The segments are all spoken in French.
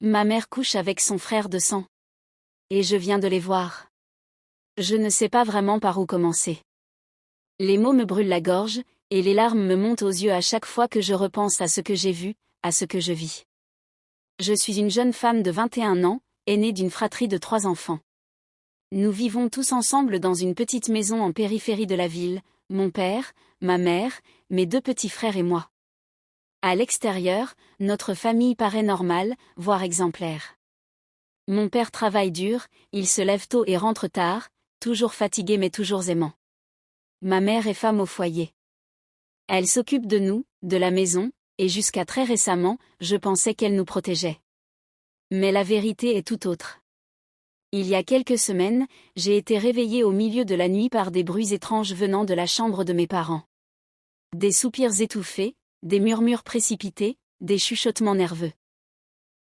Ma mère couche avec son frère de sang. Et je viens de les voir. Je ne sais pas vraiment par où commencer. Les mots me brûlent la gorge, et les larmes me montent aux yeux à chaque fois que je repense à ce que j'ai vu, à ce que je vis. Je suis une jeune femme de 21 ans, aînée d'une fratrie de 3 enfants. Nous vivons tous ensemble dans une petite maison en périphérie de la ville, mon père, ma mère, mes 2 petits frères et moi. À l'extérieur, notre famille paraît normale, voire exemplaire. Mon père travaille dur, il se lève tôt et rentre tard, toujours fatigué mais toujours aimant. Ma mère est femme au foyer. Elle s'occupe de nous, de la maison, et jusqu'à très récemment, je pensais qu'elle nous protégeait. Mais la vérité est tout autre. Il y a quelques semaines, j'ai été réveillée au milieu de la nuit par des bruits étranges venant de la chambre de mes parents. Des soupirs étouffés, des murmures précipités, des chuchotements nerveux.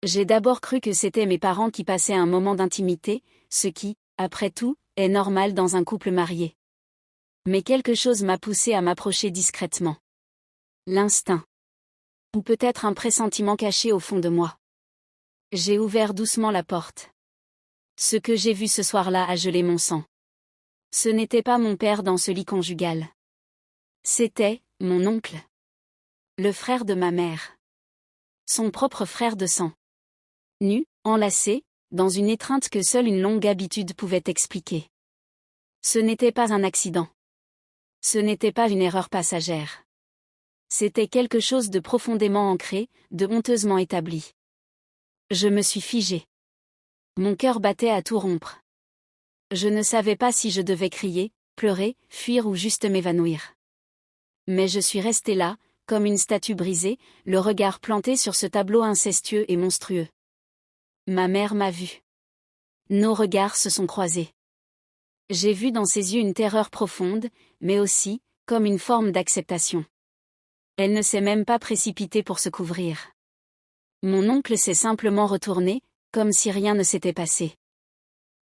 J'ai d'abord cru que c'étaient mes parents qui passaient un moment d'intimité, ce qui, après tout, est normal dans un couple marié. Mais quelque chose m'a poussé à m'approcher discrètement. L'instinct. Ou peut-être un pressentiment caché au fond de moi. J'ai ouvert doucement la porte. Ce que j'ai vu ce soir-là a gelé mon sang. Ce n'était pas mon père dans ce lit conjugal. C'était mon oncle. Le frère de ma mère. Son propre frère de sang. Nu, enlacé, dans une étreinte que seule une longue habitude pouvait expliquer. Ce n'était pas un accident. Ce n'était pas une erreur passagère. C'était quelque chose de profondément ancré, de honteusement établi. Je me suis figée. Mon cœur battait à tout rompre. Je ne savais pas si je devais crier, pleurer, fuir ou juste m'évanouir. Mais je suis restée là, comme une statue brisée, le regard planté sur ce tableau incestueux et monstrueux. Ma mère m'a vue. Nos regards se sont croisés. J'ai vu dans ses yeux une terreur profonde, mais aussi, comme une forme d'acceptation. Elle ne s'est même pas précipitée pour se couvrir. Mon oncle s'est simplement retourné, comme si rien ne s'était passé.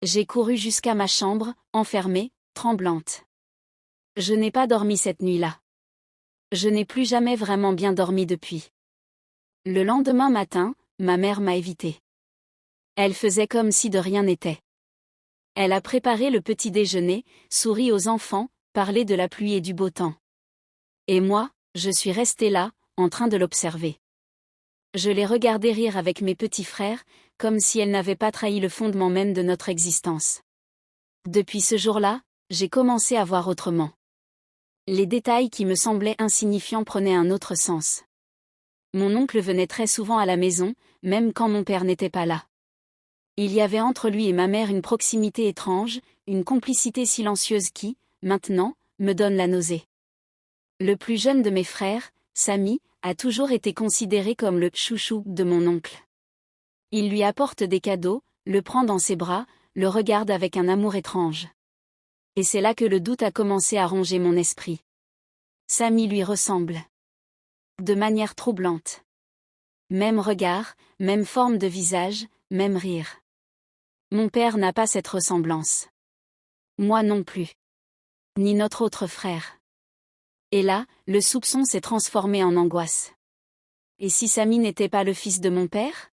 J'ai couru jusqu'à ma chambre, enfermée, tremblante. Je n'ai pas dormi cette nuit-là. Je n'ai plus jamais vraiment bien dormi depuis. Le lendemain matin, ma mère m'a évitée. Elle faisait comme si de rien n'était. Elle a préparé le petit déjeuner, souri aux enfants, parlé de la pluie et du beau temps. Et moi, je suis restée là, en train de l'observer. Je l'ai regardée rire avec mes petits frères, comme si elle n'avait pas trahi le fondement même de notre existence. Depuis ce jour-là, j'ai commencé à voir autrement. Les détails qui me semblaient insignifiants prenaient un autre sens. Mon oncle venait très souvent à la maison, même quand mon père n'était pas là. Il y avait entre lui et ma mère une proximité étrange, une complicité silencieuse qui, maintenant, me donne la nausée. Le plus jeune de mes frères, Samy, a toujours été considéré comme le chouchou de mon oncle. Il lui apporte des cadeaux, le prend dans ses bras, le regarde avec un amour étrange. Et c'est là que le doute a commencé à ronger mon esprit. Samy lui ressemble. De manière troublante. Même regard, même forme de visage, même rire. Mon père n'a pas cette ressemblance. Moi non plus. Ni notre autre frère. Et là, le soupçon s'est transformé en angoisse. Et si Samy n'était pas le fils de mon père?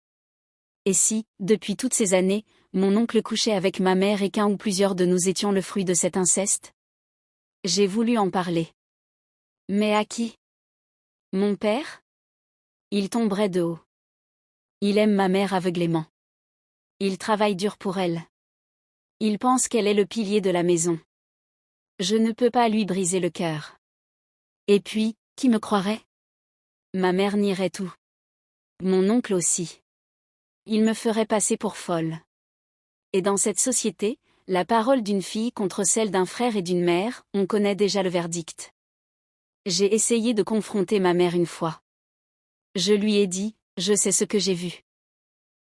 Et si, depuis toutes ces années, mon oncle couchait avec ma mère et qu'un ou plusieurs de nous étions le fruit de cet inceste? J'ai voulu en parler. Mais à qui? Mon père? Il tomberait de haut. Il aime ma mère aveuglément. Il travaille dur pour elle. Il pense qu'elle est le pilier de la maison. Je ne peux pas lui briser le cœur. Et puis, qui me croirait? Ma mère nierait tout. Mon oncle aussi. Il me ferait passer pour folle. Et dans cette société, la parole d'une fille contre celle d'un frère et d'une mère, on connaît déjà le verdict. J'ai essayé de confronter ma mère une fois. Je lui ai dit, je sais ce que j'ai vu.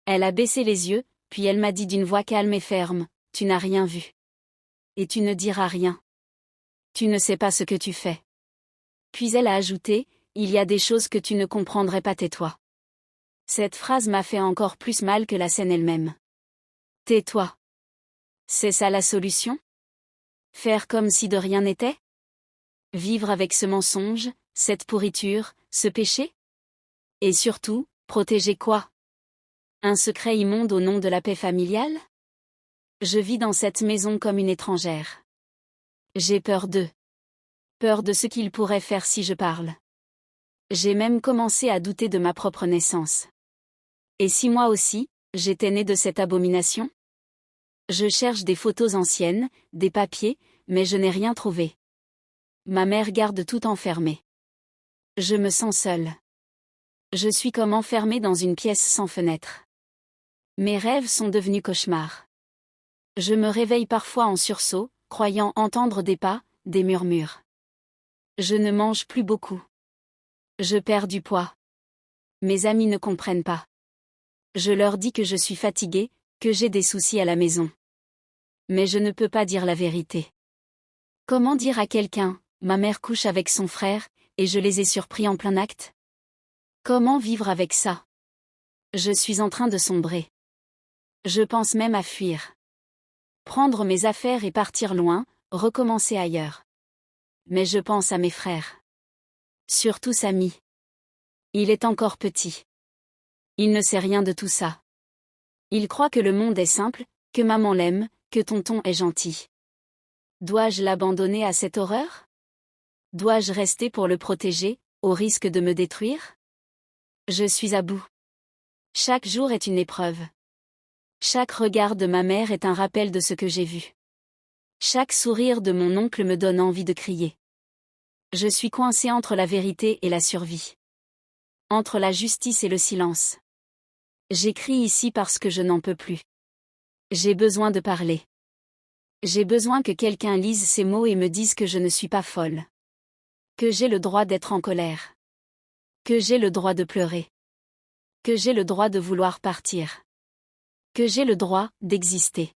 Elle a baissé les yeux, puis elle m'a dit d'une voix calme et ferme, tu n'as rien vu. Et tu ne diras rien. Tu ne sais pas ce que tu fais. Puis elle a ajouté, il y a des choses que tu ne comprendrais pas, tais-toi. Cette phrase m'a fait encore plus mal que la scène elle-même. Tais-toi. C'est ça la solution? Faire comme si de rien n'était? Vivre avec ce mensonge, cette pourriture, ce péché? Et surtout, protéger quoi? Un secret immonde au nom de la paix familiale? Je vis dans cette maison comme une étrangère. J'ai peur d'eux. Peur de ce qu'ils pourraient faire si je parle. J'ai même commencé à douter de ma propre naissance. Et si moi aussi, j'étais née de cette abomination? Je cherche des photos anciennes, des papiers, mais je n'ai rien trouvé. Ma mère garde tout enfermé. Je me sens seule. Je suis comme enfermée dans une pièce sans fenêtre. Mes rêves sont devenus cauchemars. Je me réveille parfois en sursaut, croyant entendre des pas, des murmures. Je ne mange plus beaucoup. Je perds du poids. Mes amis ne comprennent pas. Je leur dis que je suis fatiguée, que j'ai des soucis à la maison. Mais je ne peux pas dire la vérité. Comment dire à quelqu'un, ma mère couche avec son frère, et je les ai surpris en plein acte? Comment vivre avec ça? Je suis en train de sombrer. Je pense même à fuir. Prendre mes affaires et partir loin, recommencer ailleurs. Mais je pense à mes frères. Surtout Samy. Il est encore petit. Il ne sait rien de tout ça. Il croit que le monde est simple, que maman l'aime, que tonton est gentil. Dois-je l'abandonner à cette horreur? Dois-je rester pour le protéger, au risque de me détruire? Je suis à bout. Chaque jour est une épreuve. Chaque regard de ma mère est un rappel de ce que j'ai vu. Chaque sourire de mon oncle me donne envie de crier. Je suis coincée entre la vérité et la survie. Entre la justice et le silence. J'écris ici parce que je n'en peux plus. J'ai besoin de parler. J'ai besoin que quelqu'un lise ces mots et me dise que je ne suis pas folle. Que j'ai le droit d'être en colère. Que j'ai le droit de pleurer. Que j'ai le droit de vouloir partir. Que j'ai le droit d'exister.